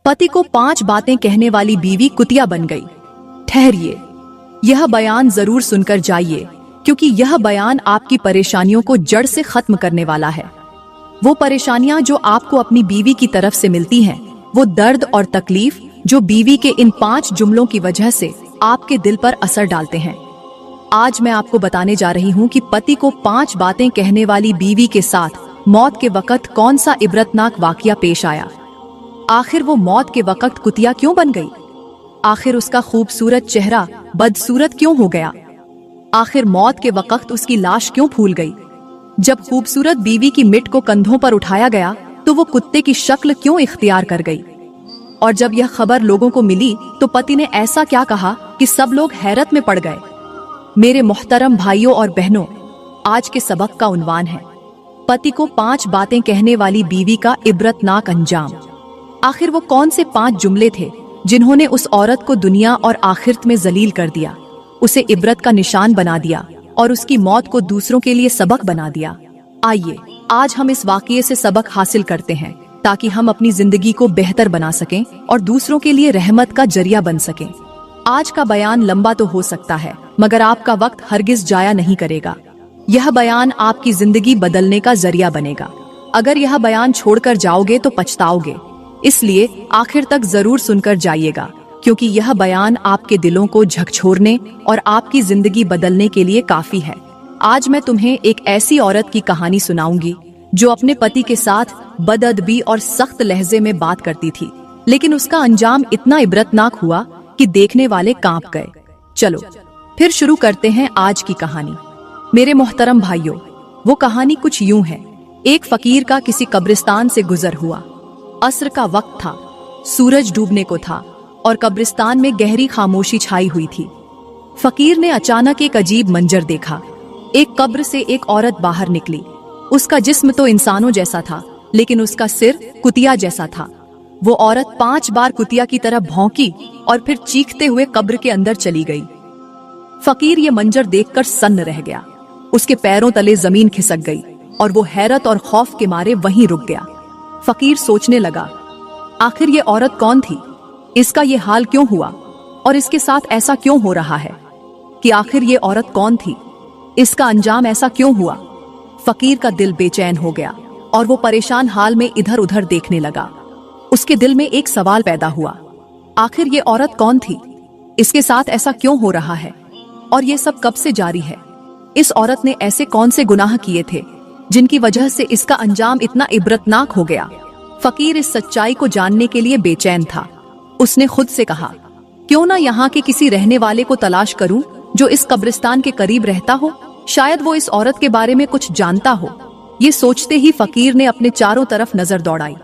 पति को 5 बातें कहने वाली बीवी कुतिया बन गई। ठहरिए, यह बयान जरूर सुनकर जाइए, क्योंकि यह बयान आपकी परेशानियों को जड़ से खत्म करने वाला है। वो परेशानियां जो आपको अपनी बीवी की तरफ से मिलती हैं, वो दर्द और तकलीफ जो बीवी के इन 5 जुमलों की वजह से आपके दिल पर असर डालते हैं। आज मैं आपको बताने जा रही हूँ कि पति को 5 बातें कहने वाली बीवी के साथ मौत के वक्त कौन सा इबरतनाक वाकया पेश आया। आखिर वो मौत के वक्त कुतिया क्यों बन गई? आखिर उसका खूबसूरत चेहरा बदसूरत क्यों हो गया? आखिर मौत के वक्त उसकी लाश क्यों फूल गई? जब खूबसूरत बीवी की मिट को कंधों पर उठाया गया तो वो कुत्ते की शक्ल क्यों इख्तियार कर गई? और जब यह खबर लोगों को मिली तो पति ने ऐसा क्या कहा कि सब लोग हैरत में पड़ गए। मेरे मोहतरम भाइयों और बहनों, आज के सबक का उन्वान है पति को 5 बातें कहने वाली बीवी का इबरतनाक अंजाम। आखिर वो कौन से 5 जुमले थे जिन्होंने उस औरत को दुनिया और आखिरत में जलील कर दिया, उसे इबरत का निशान बना दिया और उसकी मौत को दूसरों के लिए सबक बना दिया। आइए आज हम इस वाकये से सबक हासिल करते हैं ताकि हम अपनी जिंदगी को बेहतर बना सकें और दूसरों के लिए रहमत का जरिया बन सकें। आज का बयान लंबा तो हो सकता है, मगर आपका वक्त हरगिज जाया नहीं करेगा। यह बयान आपकी जिंदगी बदलने का जरिया बनेगा। अगर यह बयान छोड़कर जाओगे तो पछताओगे, इसलिए आखिर तक जरूर सुनकर जाइएगा, क्योंकि यह बयान आपके दिलों को झकझोरने और आपकी जिंदगी बदलने के लिए काफी है। आज मैं तुम्हें एक ऐसी औरत की कहानी सुनाऊंगी जो अपने पति के साथ बदअदबी और सख्त लहजे में बात करती थी, लेकिन उसका अंजाम इतना इबरतनाक हुआ कि देखने वाले कांप गए। चलो फिर शुरू करते हैं आज की कहानी। मेरे मोहतरम भाइयों, वो कहानी कुछ यूं है। एक फकीर का किसी कब्रिस्तान से गुजर हुआ। असर का वक्त था, सूरज डूबने को था और कब्रिस्तान में गहरी खामोशी छाई हुई थी। फकीर ने अचानक एक अजीब मंजर देखा। एक कब्र से एक औरत बाहर निकली। उसका जिस्म तो इंसानों जैसा था, लेकिन उसका सिर कुतिया जैसा था। वो औरत 5 बार कुतिया की तरह भौंकी और फिर चीखते हुए कब्र के अंदर चली गई। फकीर ये मंजर देखकर सन्न रह गया। उसके पैरों तले जमीन खिसक गई और वो हैरत और खौफ के मारे वहीं रुक गया। फकीर सोचने लगा, आखिर ये औरत कौन थी? इसका ये हाल क्यों हुआ और इसके साथ ऐसा क्यों हो रहा है कि आखिर ये औरत कौन थी? इसका अंजाम ऐसा क्यों हुआ? फकीर का दिल बेचैन हो गया और वो परेशान हाल में इधर उधर देखने लगा। उसके दिल में एक सवाल पैदा हुआ, आखिर ये औरत कौन थी? इसके साथ ऐसा क्यों हो रहा है और ये सब कब से जारी है? इस औरत ने ऐसे कौन से गुनाह किए थे जिनकी वजह से इसका अंजाम इतना इबरतनाक हो गया? फकीर इस सच्चाई को जानने के लिए बेचैन था। उसने खुद से कहा, क्यों ना यहाँ के किसी रहने वाले को तलाश करूं जो इस कब्रिस्तान के करीब रहता हो, शायद वो इस औरत के बारे में कुछ जानता हो। ये सोचते ही फकीर ने अपने चारों तरफ नजर दौड़ाई।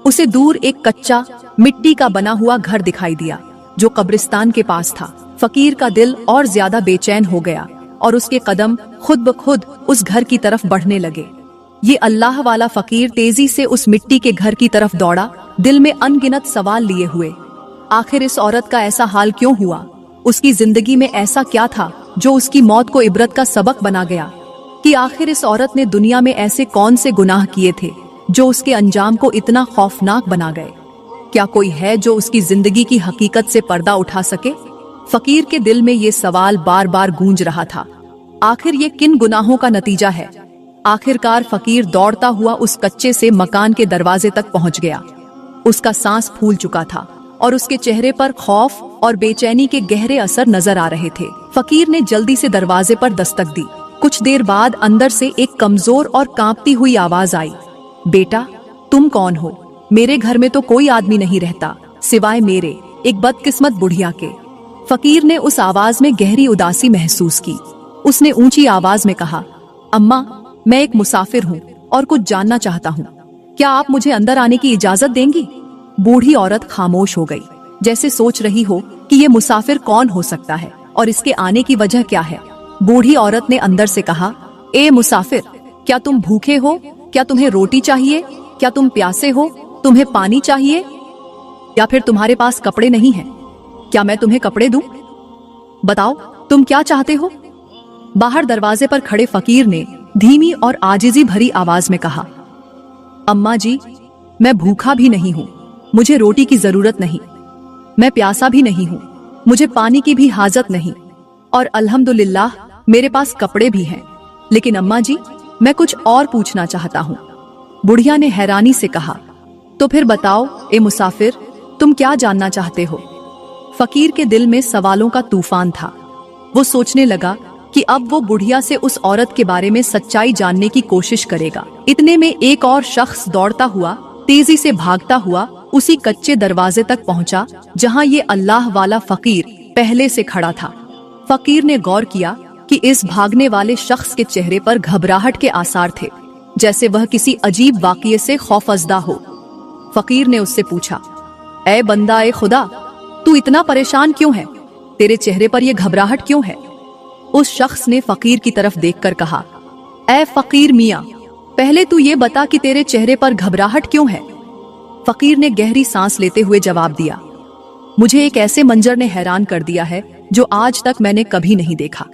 उसे दूर एक कच्चा मिट्टी का बना हुआ घर दिखाई दिया जो कब्रिस्तान के पास था। फकीर का दिल और ज्यादा बेचैन हो गया और उसके कदम खुद ब खुद उस घर की तरफ बढ़ने लगे। ये अल्लाह वाला फकीर तेजी से उस मिट्टी के घर की तरफ दौड़ा, दिल में अनगिनत सवाल लिए हुए। आखिर इस औरत का ऐसा हाल क्यों हुआ? उसकी जिंदगी में ऐसा क्या था जो उसकी मौत को इबरत का सबक बना गया? कि आखिर इस औरत ने दुनिया में ऐसे कौन से गुनाह किए थे जो उसके अंजाम को इतना खौफनाक बना गए? क्या कोई है जो उसकी जिंदगी की हकीकत से पर्दा उठा सके? फकीर के दिल में ये सवाल बार बार गूंज रहा था। आखिर ये किन गुनाहों का नतीजा है? आखिरकार फकीर दौड़ता हुआ उस कच्चे से मकान के दरवाजे तक पहुंच गया। उसका सांस फूल चुका था और उसके चेहरे पर खौफ और बेचैनी के गहरे असर नजर आ रहे थे। फकीर ने जल्दी से दरवाजे पर दस्तक दी। कुछ देर बाद अंदर से एक कमजोर और कांपती हुई आवाज आई, बेटा तुम कौन हो? मेरे घर में तो कोई आदमी नहीं रहता सिवाय मेरे एक बदकिस्मत बुढ़िया के। फकीर ने उस आवाज में गहरी उदासी महसूस की। उसने ऊंची आवाज में कहा, अम्मा मैं एक मुसाफिर हूँ और कुछ जानना चाहता हूँ। क्या आप मुझे अंदर आने की इजाजत देंगी? बूढ़ी औरत खामोश हो गई, जैसे सोच रही हो कि ये मुसाफिर कौन हो सकता है और इसके आने की वजह क्या है। बूढ़ी औरत ने अंदर से कहा, ए मुसाफिर, क्या तुम भूखे हो? क्या तुम्हें रोटी चाहिए? क्या तुम प्यासे हो? तुम्हें पानी चाहिए? या फिर तुम्हारे पास कपड़े नहीं हैं? क्या मैं तुम्हें कपड़े दूं? बताओ तुम क्या चाहते हो? बाहर दरवाजे पर खड़े फकीर ने धीमी और आजिजी भरी आवाज में कहा, अम्मा जी मैं भूखा भी नहीं हूँ, मुझे रोटी की जरूरत नहीं, मैं प्यासा भी नहीं हूँ, मुझे पानी की भी हाजत नहीं, और अल्हम्दुलिल्लाह मेरे पास कपड़े भी हैं। लेकिन अम्मा जी, मैं कुछ और पूछना चाहता हूँ। बुढ़िया ने हैरानी से कहा, तो फिर बताओ ए मुसाफिर, तुम क्या जानना चाहते हो? फकीर के दिल में सवालों का तूफान था। वो सोचने लगा कि अब वो बुढ़िया से उस औरत के बारे में सच्चाई जानने की कोशिश करेगा। इतने में एक और शख्स दौड़ता हुआ, तेजी से भागता हुआ उसी कच्चे दरवाजे तक पहुंचा जहां ये अल्लाह वाला फकीर पहले से खड़ा था। फकीर ने गौर किया कि इस भागने वाले शख्स के चेहरे पर घबराहट के आसार थे, जैसे वह किसी अजीब वाक़ये से खौफजदा हो। फकीर ने उससे पूछा, ऐ बंदा ए खुदा, तू इतना परेशान क्यों है? तेरे चेहरे पर यह घबराहट क्यों है? उस शख्स ने फकीर की तरफ देखकर कहा, ऐ फकीर मियाँ, पहले तू ये बता कि तेरे चेहरे पर घबराहट क्यों है? फकीर ने गहरी सांस लेते हुए जवाब दिया, मुझे एक ऐसे मंजर ने हैरान कर दिया है जो आज तक मैंने कभी नहीं देखा।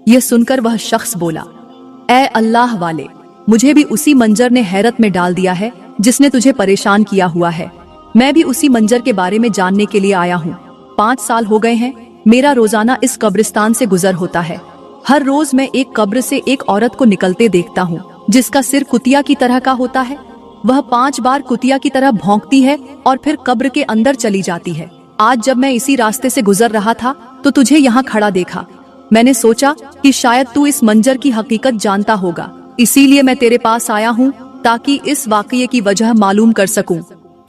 यह सुनकर वह शख्स बोला, ऐ अल्लाह वाले, मुझे भी उसी मंजर ने हैरत में डाल दिया है जिसने तुझे परेशान किया हुआ है। मैं भी उसी मंजर के बारे में जानने के लिए आया हूँ। 5 साल हो गए हैं मेरा रोजाना इस कब्रिस्तान से गुजर होता है। हर रोज मैं एक कब्र से एक औरत को निकलते देखता हूँ जिसका सिर कुतिया की तरह का होता है। वह 5 बार कुतिया की तरह भौंकती है और फिर कब्र के अंदर चली जाती है। आज जब मैं इसी रास्ते से गुजर रहा था तो तुझे यहाँ खड़ा देखा। मैंने सोचा कि शायद तू इस मंजर की हकीकत जानता होगा, इसीलिए मैं तेरे पास आया हूँ ताकि इस वाकये की वजह मालूम कर सकूं।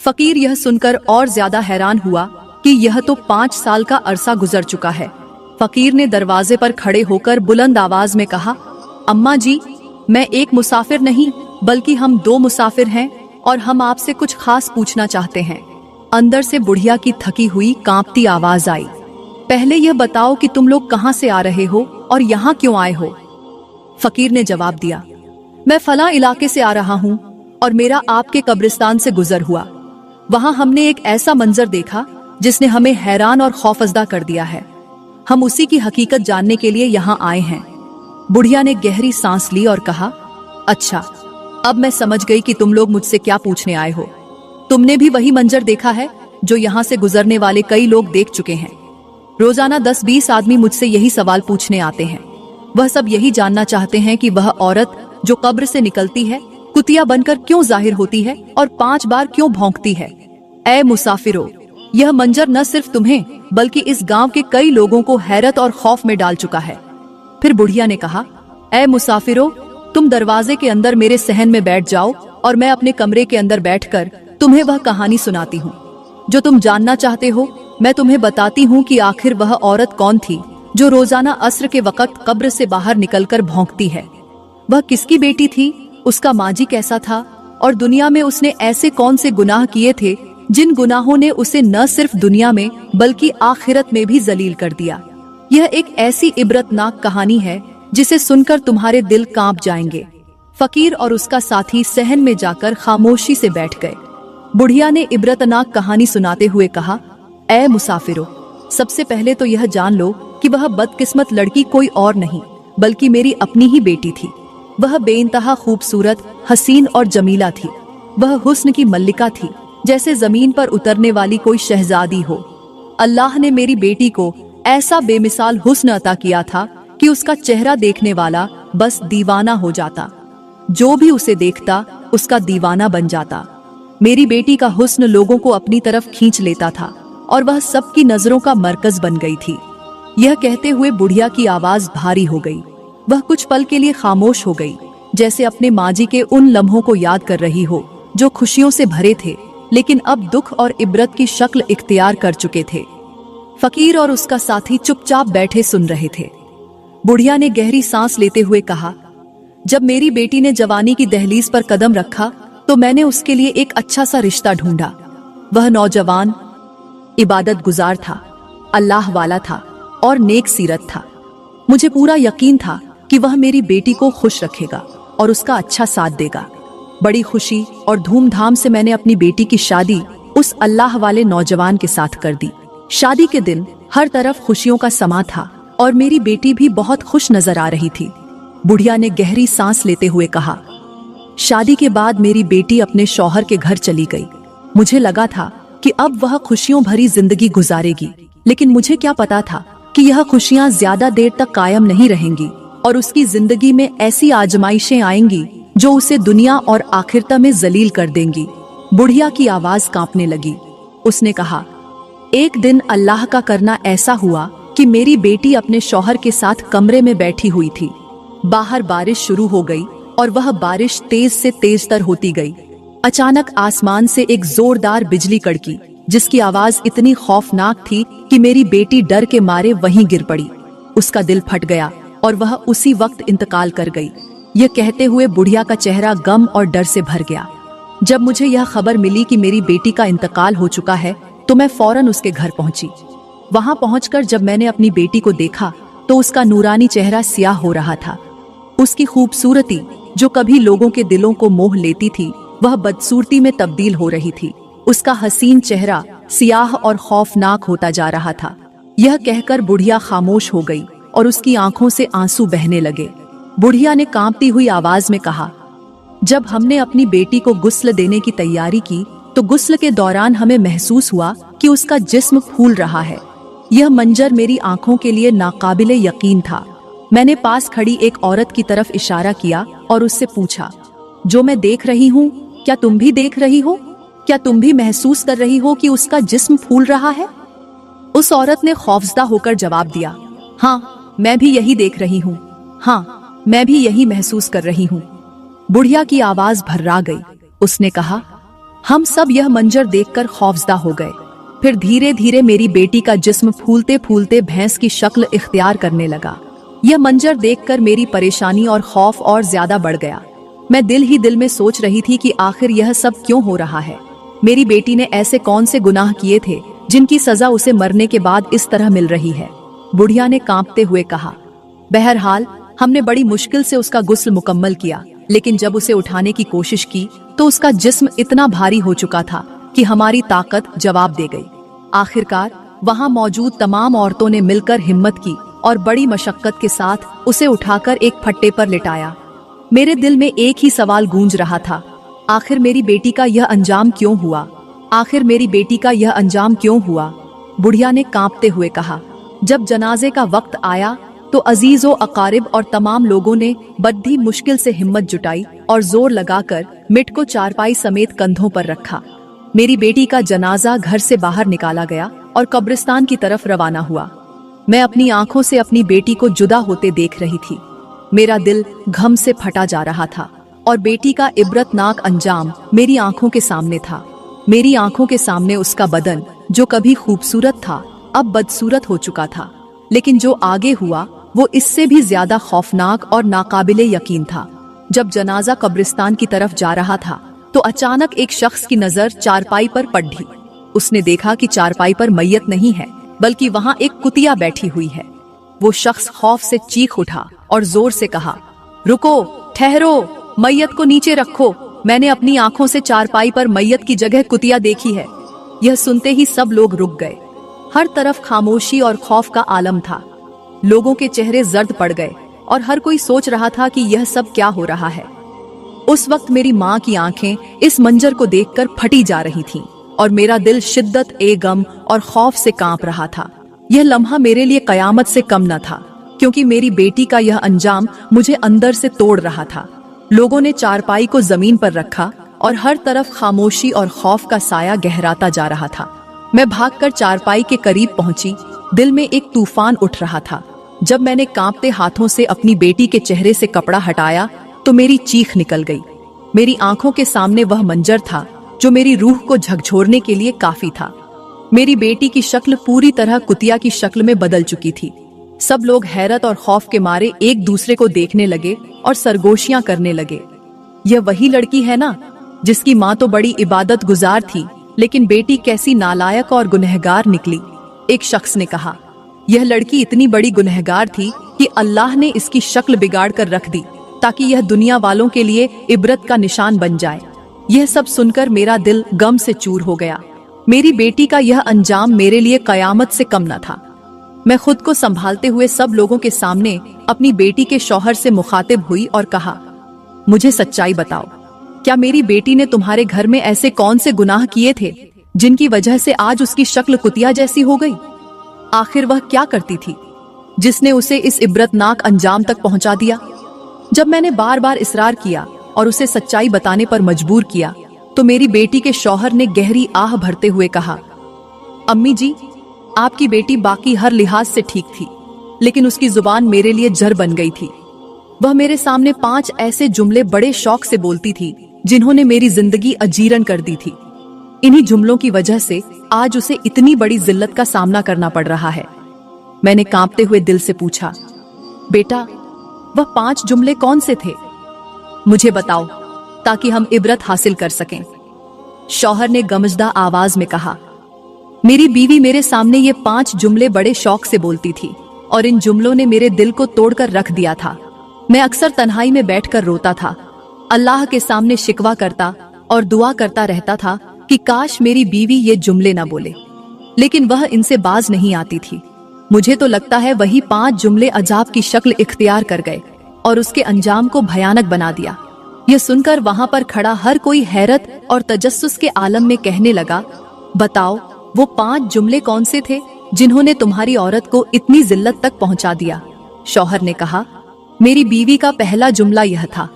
फकीर यह सुनकर और ज्यादा हैरान हुआ कि यह तो 5 साल का अरसा गुजर चुका है। फकीर ने दरवाजे पर खड़े होकर बुलंद आवाज में कहा, अम्मा जी, मैं एक मुसाफिर नहीं बल्कि हम 2 मुसाफिर हैं और हम आपसे कुछ खास पूछना चाहते हैं। अंदर से बुढ़िया की थकी हुई कांपती आवाज आई, पहले यह बताओ कि तुम लोग कहाँ से आ रहे हो और यहाँ क्यों आए हो? फकीर ने जवाब दिया, मैं फला इलाके से आ रहा हूँ और मेरा आपके कब्रिस्तान से गुजर हुआ। वहाँ हमने एक ऐसा मंजर देखा जिसने हमें हैरान और खौफजदा कर दिया है। हम उसी की हकीकत जानने के लिए यहाँ आए हैं। बुढ़िया ने गहरी सांस ली और कहा, अच्छा, अब मैं समझ गई कि तुम लोग मुझसे क्या पूछने आए हो। तुमने भी वही मंजर देखा है जो यहाँ से गुजरने वाले कई लोग देख चुके हैं। रोजाना 10-20 आदमी मुझसे यही सवाल पूछने आते हैं। वह सब यही जानना चाहते हैं कि वह औरत जो कब्र से निकलती है कुतिया बनकर क्यों जाहिर होती है और 5 बार क्यों भौंकती है। ऐ मुसाफिरों, यह मंजर न सिर्फ तुम्हें बल्कि इस गांव के कई लोगों को हैरत और खौफ में डाल चुका है। फिर बुढ़िया ने कहा, ऐ मुसाफिरों, तुम दरवाजे के अंदर मेरे सहन में बैठ जाओ और मैं अपने कमरे के अंदर बैठकर तुम्हें वह कहानी सुनाती हूँ जो तुम जानना चाहते हो। मैं तुम्हें बताती हूँ कि आखिर वह औरत कौन थी जो रोजाना अस्र के वक्त कब्र से बाहर निकलकर भौंकती है। वह किसकी बेटी थी, उसका माजी कैसा था और दुनिया में उसने ऐसे कौन से गुनाह किए थे जिन गुनाहों ने उसे न सिर्फ दुनिया में बल्कि आखिरत में भी जलील कर दिया। यह एक ऐसी इबरतनाक कहानी है जिसे सुनकर तुम्हारे दिल कांप जाएंगे। फकीर और उसका साथी सहन में जाकर खामोशी से बैठ गए। बुढ़िया ने इबरतनाक कहानी सुनाते हुए कहा, ऐ मुसाफिरों, सबसे पहले तो यह जान लो कि वह बदकिस्मत लड़की कोई और नहीं बल्कि मेरी अपनी ही बेटी थी। वह बेइंतहा खूबसूरत, हसीन और जमीला थी। वह हुस्न की मल्लिका थी, जैसे जमीन पर उतरने वाली कोई शहजादी हो। अल्लाह ने मेरी बेटी को ऐसा बेमिसाल हुस्न अता किया था कि उसका चेहरा देखने वाला बस दीवाना हो जाता। जो भी उसे देखता उसका दीवाना बन जाता। मेरी बेटी का हुस्न लोगों को अपनी तरफ खींच लेता था और वह सबकी नजरों का मरकज बन गई थी। यह कहते हुए बुढ़िया की आवाज भारी हो गई। वह कुछ पल के लिए खामोश हो गई, जैसे अपने माजी के उन लम्हों को याद कर रही हो जो खुशियों से भरे थे लेकिन अब दुख और इबरत की शक्ल इख्तियार कर चुके थे। फकीर और उसका साथी चुपचाप बैठे सुन रहे थे। बुढ़िया ने गहरी सांस लेते हुए कहा, जब मेरी बेटी ने जवानी की दहलीज पर कदम रखा तो मैंने उसके लिए एक अच्छा सा रिश्ता ढूंढा। वह नौजवान इबादत गुजार था, अल्लाह वाला था और नेक सीरत था। मुझे पूरा यकीन था कि वह मेरी बेटी को खुश रखेगा और उसका अच्छा साथ देगा। बड़ी खुशी और धूमधाम से मैंने अपनी बेटी की शादी उस अल्लाह वाले नौजवान के साथ कर दी। शादी के दिन हर तरफ खुशियों का समा था और मेरी बेटी भी बहुत खुश नजर आ रही थी। बुढ़िया ने गहरी सांस लेते हुए कहा, शादी के बाद मेरी बेटी अपने शौहर के घर चली गई। मुझे लगा था कि अब वह खुशियों भरी जिंदगी गुजारेगी, लेकिन मुझे क्या पता था कि यह खुशियां ज्यादा देर तक कायम नहीं रहेंगी और उसकी जिंदगी में ऐसी आजमाइशें आएंगी जो उसे दुनिया और आखिरता में जलील कर देंगी। बुढ़िया की आवाज कांपने लगी। उसने कहा, एक दिन अल्लाह का करना ऐसा हुआ कि मेरी बेटी अपने शौहर के साथ कमरे में बैठी हुई थी। बाहर बारिश शुरू हो गई और वह बारिश तेज से तेजतर होती गई। अचानक आसमान से एक जोरदार बिजली कड़की, जिसकी आवाज इतनी खौफनाक थी कि मेरी बेटी डर के मारे वहीं गिर पड़ी। उसका दिल फट गया और वह उसी वक्त इंतकाल कर गई। यह कहते हुए बुढ़िया का चेहरा गम और डर से भर गया। जब मुझे यह खबर मिली कि मेरी बेटी का इंतकाल हो चुका है तो मैं फौरन उसके घर पहुंची। वहां पहुंचकर जब मैंने अपनी बेटी को देखा तो उसका नूरानी चेहरा स्याह हो रहा था। उसकी खूबसूरती, जो कभी लोगों के दिलों को मोह लेती थी, वह बदसूरती में तब्दील हो रही थी। उसका हसीन चेहरा सियाह और खौफनाक होता जा रहा था। यह कहकर बुढ़िया खामोश हो गई और उसकी आंखों से आंसू बहने लगे। बुढ़िया ने कांपती हुई आवाज में कहा, जब हमने अपनी बेटी को गुस्ल देने की तैयारी की तो गुस्ल के दौरान हमें महसूस हुआ कि उसका जिस्म फूल रहा है। यह मंजर मेरी आंखों के लिए नाकाबिले यकीन था। मैंने पास खड़ी एक औरत की तरफ इशारा किया और उससे पूछा, जो मैं देख रही हूँ क्या तुम भी देख रही हो? क्या तुम भी महसूस कर रही हो कि उसका जिस्म फूल रहा है? उस औरत ने खौफजदा होकर जवाब दिया, हाँ, मैं भी यही देख रही हूँ। हाँ, मैं भी यही महसूस कर रही हूँ। बुढ़िया की आवाज भर्रा गई। उसने कहा, हम सब यह मंजर देखकर खौफजदा हो गए। फिर धीरे धीरे मेरी बेटी का जिस्म फूलते फूलते भैंस की शक्ल इख्तियार करने लगा। यह मंजर देखकर मेरी परेशानी और खौफ और ज्यादा बढ़ गया। मैं दिल ही दिल में सोच रही थी कि आखिर यह सब क्यों हो रहा है। मेरी बेटी ने ऐसे कौन से गुनाह किए थे जिनकी सजा उसे मरने के बाद इस तरह मिल रही है? बुढ़िया ने कांपते हुए कहा, बहरहाल हमने बड़ी मुश्किल से उसका गुस्ल मुकम्मल किया, लेकिन जब उसे उठाने की कोशिश की तो उसका जिस्म इतना भारी हो चुका था कि हमारी ताकत जवाब दे गई। आखिरकार वहां मौजूद तमाम औरतों ने मिलकर हिम्मत की और बड़ी मशक्कत के साथ उसे उठाकर एक फट्टे पर लिटाया। मेरे दिल में एक ही सवाल गूंज रहा था, आखिर मेरी बेटी का यह अंजाम क्यों हुआ? आखिर मेरी बेटी का यह अंजाम क्यों हुआ? बुढ़िया ने कांपते हुए कहा, जब जनाजे का वक्त आया तो अजीजों, अकारिब और तमाम लोगों ने बड़ी मुश्किल से हिम्मत जुटाई और जोर लगाकर मिट को चारपाई समेत कंधों पर रखा। मेरी बेटी का जनाजा घर से बाहर निकाला गया और कब्रिस्तान की तरफ रवाना हुआ। मैं अपनी आंखों से अपनी बेटी को जुदा होते देख रही थी। मेरा दिल गम से फटा जा रहा था और बेटी का इबरतनाक अंजाम मेरी आंखों के सामने था। मेरी आंखों के सामने उसका बदन, जो कभी खूबसूरत था, अब बदसूरत हो चुका था। लेकिन जो आगे हुआ वो इससे भी ज्यादा खौफनाक और नाकाबिले यकीन था। जब जनाजा कब्रिस्तान की तरफ जा रहा था तो अचानक एक शख्स की नजर चारपाई पर पड़ी। उसने देखा कि चारपाई पर मैयत नहीं है, बल्कि वहां एक कुतिया बैठी हुई है। वो शख्स खौफ से चीख उठा और जोर से कहा, रुको, ठहरो, मैयत को नीचे रखो। मैंने अपनी आंखों से चारपाई पर मैयत की जगह कुतिया देखी है। यह सुनते ही सब लोग रुक गए। हर तरफ खामोशी और खौफ का आलम था। लोगों के चेहरे जर्द पड़ गए और हर कोई सोच रहा था कि यह सब क्या हो रहा है। उस वक्त मेरी माँ की आंखें इस मंजर को देखकर फटी जा रही थीं और मेरा दिल शिद्दत ए गम और खौफ से कांप रहा था। यह लम्हा मेरे लिए कयामत से कम न था, क्योंकि मेरी बेटी का यह अंजाम मुझे अंदर से तोड़ रहा था। लोगों ने चारपाई को जमीन पर रखा और हर तरफ खामोशी और खौफ का साया गहराता जा रहा था। मैं भागकर चारपाई के करीब पहुंची। दिल में एक तूफान उठ रहा था। जब मैंने कांपते हाथों से अपनी बेटी के चेहरे से कपड़ा हटाया तो मेरी चीख निकल गई। मेरी आंखों के सामने वह मंजर था जो मेरी रूह को झकझोरने के लिए काफी था। मेरी बेटी की शक्ल पूरी तरह कुतिया की शक्ल में बदल चुकी थी। सब लोग हैरत और खौफ के मारे एक दूसरे को देखने लगे और सरगोशियां करने लगे। यह वही लड़की है ना, जिसकी माँ तो बड़ी इबादत गुजार थी, लेकिन बेटी कैसी नालायक और गुनहगार निकली। एक शख्स ने कहा, यह लड़की इतनी बड़ी गुनहगार थी कि अल्लाह ने इसकी शक्ल बिगाड़ कर रख दी ताकि यह दुनिया वालों के लिए इबरत का निशान बन जाए। यह सब सुनकर मेरा दिल गम से चूर हो गया। मेरी बेटी का यह अंजाम मेरे लिए कयामत से कम न था। मैं खुद को संभालते हुए सब लोगों के सामने अपनी बेटी के शौहर से मुखातिब हुई और कहा, मुझे सच्चाई बताओ, क्या मेरी बेटी ने तुम्हारे घर में ऐसे कौन से गुनाह किए थे जिनकी वजह से आज उसकी शक्ल कुतिया जैसी हो गई? आखिर वह क्या करती थी जिसने उसे इस इब्रतनाक अंजाम तक पहुंचा दिया? जब मैंने बार बार इसरार किया और उसे सच्चाई बताने पर मजबूर किया तो मेरी बेटी के शौहर ने गहरी आह भरते हुए कहा, अम्मी जी, आपकी बेटी बाकी हर लिहाज से ठीक थी, लेकिन उसकी जुबान मेरे लिए जहर बन गई थी। वह मेरे सामने 5 ऐसे जुमले बड़े शौक से बोलती थी जिन्होंने मेरी जिंदगी अजीरन कर दी थी। इन्हीं जुमलों की वजह से आज उसे इतनी बड़ी जिल्लत का सामना करना पड़ रहा है। मैंने कांपते हुए दिल से पूछा, बेटा, वह 5 जुमले कौन से थे? मुझे बताओ ताकि हम इबरत हासिल कर सकें। शौहर ने गमजदा आवाज में कहा। मेरी बीवी मेरे सामने ये 5 जुमले बड़े शौक से बोलती थी और इन जुमलों ने मेरे दिल को तोड़कर रख दिया था। मैं अक्सर तन्हाई में बैठकर रोता था, अल्लाह के सामने शिकवा करता और दुआ करता रहता था कि काश मेरी बीवी ये जुमले ना बोले, लेकिन वह इनसे बाज नहीं आती थी। मुझे तो लगता है वही 5 जुमले अजाब की शक्ल इख्तियार कर गए और उसके अंजाम को भयानक बना दिया। यह सुनकर वहां पर खड़ा हर कोई हैरत और तजस्सुस के आलम में कहने लगा, बताओ वो 5 जुमले कौन से थे जिन्होंने तुम्हारी औरत को इतनी जिल्लत तक पहुंचा दिया? शौहर ने कहा, मेरी बीवी का पहला जुमला यह था,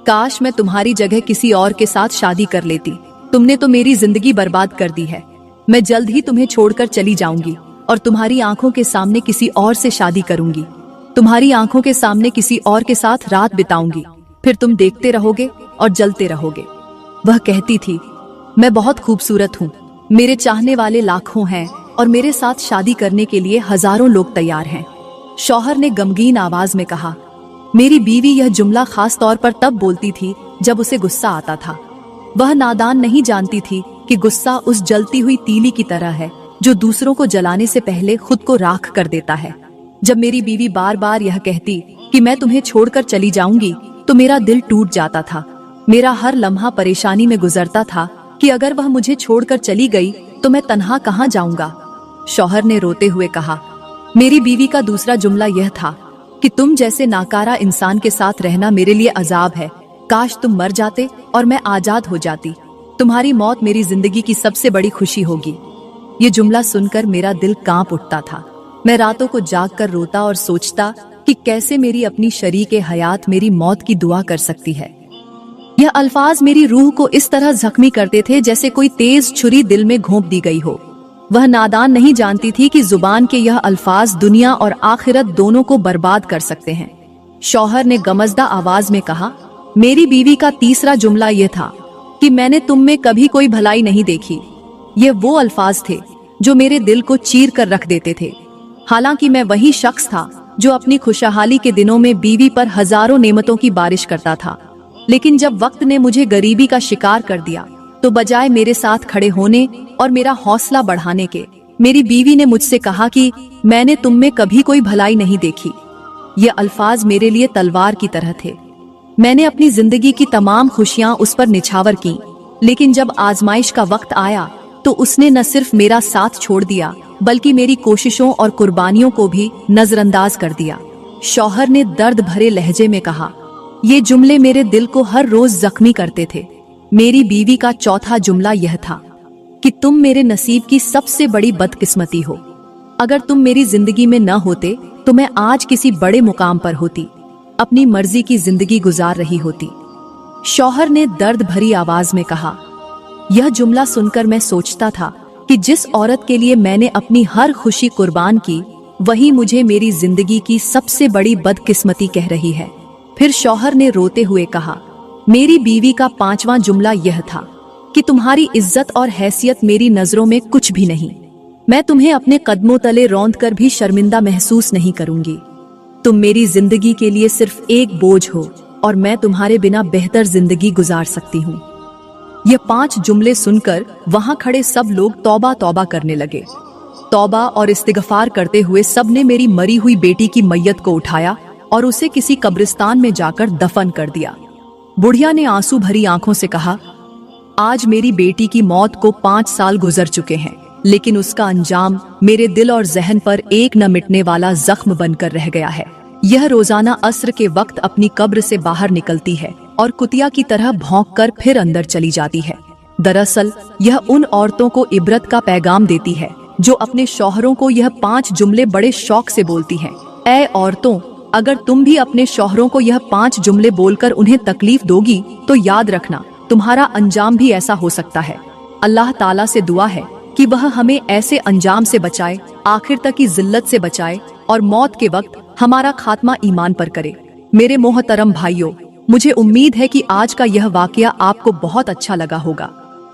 काश मैं तुम्हारी जगह किसी और के साथ शादी कर लेती। तुमने तो मेरी जिंदगी बर्बाद कर दी है। मैं जल्द ही तुम्हें छोड़कर चली जाऊंगी और तुम्हारी आंखों के सामने किसी और से शादी करूंगी। तुम्हारी आंखों के सामने किसी और के साथ रात बिताऊंगी। फिर तुम देखते रहोगे और जलते रहोगे। वह कहती थी, मैं बहुत खूबसूरत हूँ, मेरे चाहने वाले लाखों हैं और मेरे साथ शादी करने के लिए हजारों लोग तैयार हैं। शौहर ने गमगीन आवाज में कहा। मेरी बीवी यह जुमला खास तौर पर तब बोलती थी जब उसे गुस्सा आता था। वह नादान नहीं जानती थी कि गुस्सा उस जलती हुई तीली की तरह है जो दूसरों को जलाने से पहले खुद को राख कर देता है। जब मेरी बीवी बार बार यह कहती कि मैं तुम्हें छोड़कर चली जाऊंगी तो मेरा दिल टूट जाता था। मेरा हर लम्हा परेशानी में गुजरता था कि अगर वह मुझे छोड़कर चली गई तो मैं तन्हा कहाँ जाऊंगा। शौहर ने रोते हुए कहा। मेरी बीवी का दूसरा जुमला यह था कि तुम जैसे नाकारा इंसान के साथ रहना मेरे लिए अजाब है। काश तुम मर जाते और मैं आजाद हो जाती। तुम्हारी मौत मेरी जिंदगी की सबसे बड़ी खुशी होगी। ये जुमला सुनकर मेरा दिल कांप उठता था। मैं रातों को जागकर रोता और सोचता कि कैसे मेरी अपनी शरीके हयात मेरी मौत की दुआ कर सकती है। यह अल्फाज मेरी रूह को इस तरह जख्मी करते थे जैसे कोई तेज छुरी दिल में घोंप दी गई हो। वह नादान नहीं जानती थी कि जुबान के यह अल्फाज दुनिया और आखिरत दोनों को बर्बाद कर सकते हैं। शौहर ने गमजदा आवाज में कहा। मेरी बीवी का तीसरा जुमला यह था कि मैंने तुम में कभी कोई भलाई नहीं देखी। ये वो अल्फाज थे जो मेरे दिल को चीर कर रख देते थे। हालांकि मैं वही शख्स था जो अपनी खुशहाली के दिनों में बीवी पर हजारों नेमतों की बारिश करता था, लेकिन जब वक्त ने मुझे गरीबी का शिकार कर दिया तो बजाय मेरे साथ खड़े होने और मेरा हौसला बढ़ाने के, मेरी बीवी ने मुझसे कहा कि मैंने तुम में कभी कोई भलाई नहीं देखी। ये अल्फाज मेरे लिए तलवार की तरह थे। मैंने अपनी जिंदगी की तमाम खुशियां उस पर निछावर की, लेकिन जब आजमाइश का वक्त आया तो उसने न सिर्फ मेरा साथ छोड़ दिया बल्कि मेरी कोशिशों और कुर्बानियों को भी नजरअंदाज कर दिया। शौहर ने दर्द भरे लहजे में कहा। ये जुमले मेरे दिल को हर रोज जख्मी करते थे। मेरी बीवी का चौथा जुमला यह था कि तुम मेरे नसीब की सबसे बड़ी बदकिस्मती हो। अगर तुम मेरी जिंदगी में न होते तो मैं आज किसी बड़े मुकाम पर होती, अपनी मर्जी की जिंदगी गुजार रही होती। शौहर ने दर्द भरी आवाज में कहा। यह जुमला सुनकर मैं सोचता था कि जिस औरत के लिए मैंने अपनी हर खुशी कुर्बान की, वही मुझे मेरी जिंदगी की सबसे बड़ी बदकिस्मती कह रही है। फिर शौहर ने रोते हुए कहा। मेरी बीवी का 5वां जुमला यह था कि तुम्हारी इज्जत और हैसियत मेरी नजरों में कुछ भी नहीं। मैं तुम्हें अपने कदमों तले रौंद कर भी शर्मिंदा महसूस नहीं करूंगी। तुम मेरी जिंदगी के लिए सिर्फ एक बोझ हो और मैं तुम्हारे बिना बेहतर जिंदगी गुजार सकती हूँ। ये 5 जुमले सुनकर वहां खड़े सब लोग तौबा तौबा करने लगे। तौबा और इस्तिगफार करते हुए सब ने मेरी मरी हुई बेटी की मैयत को उठाया और उसे किसी कब्रिस्तान में जाकर दफन कर दिया। बुढ़िया ने आंसू भरी आंखों से कहा, आज मेरी बेटी की मौत को 5 साल गुजर चुके हैं, लेकिन उसका अंजाम मेरे दिल और जहन पर एक न मिटने वाला जख्म बनकर रह गया है। यह रोजाना अस्र के वक्त अपनी कब्र से बाहर निकलती है और कुतिया की तरह भौंककर फिर अंदर चली जाती है। दरअसल यह उन औरतों को इबरत का पैगाम देती है जो अपने शौहरों को यह 5 जुमले बड़े शौक से बोलती हैं। ऐ औरतों, अगर तुम भी अपने शौहरों को यह 5 जुमले बोलकर उन्हें तकलीफ दोगी तो याद रखना तुम्हारा अंजाम भी ऐसा हो सकता है। अल्लाह ताला से दुआ है कि वह हमें ऐसे अंजाम से बचाए, आखिर तक की जिल्लत से बचाए और मौत के वक्त हमारा खात्मा ईमान पर करे। मेरे मोहतरम भाइयों, मुझे उम्मीद है कि आज का यह वाकया आपको बहुत अच्छा लगा होगा।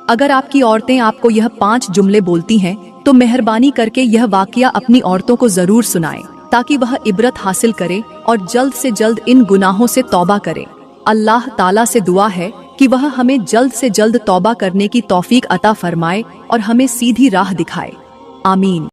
अगर आपकी औरतें आपको यह 5 जुमले बोलती हैं तो मेहरबानी करके यह वाकया अपनी औरतों को जरूर सुनाएं ताकि वह इबरत हासिल करे और जल्द से जल्द इन गुनाहों से तौबा करे। अल्लाह ताला से दुआ है कि वह हमें जल्द से जल्द तौबा करने की तौफीक अता फरमाए और हमें सीधी राह दिखाए। आमीन।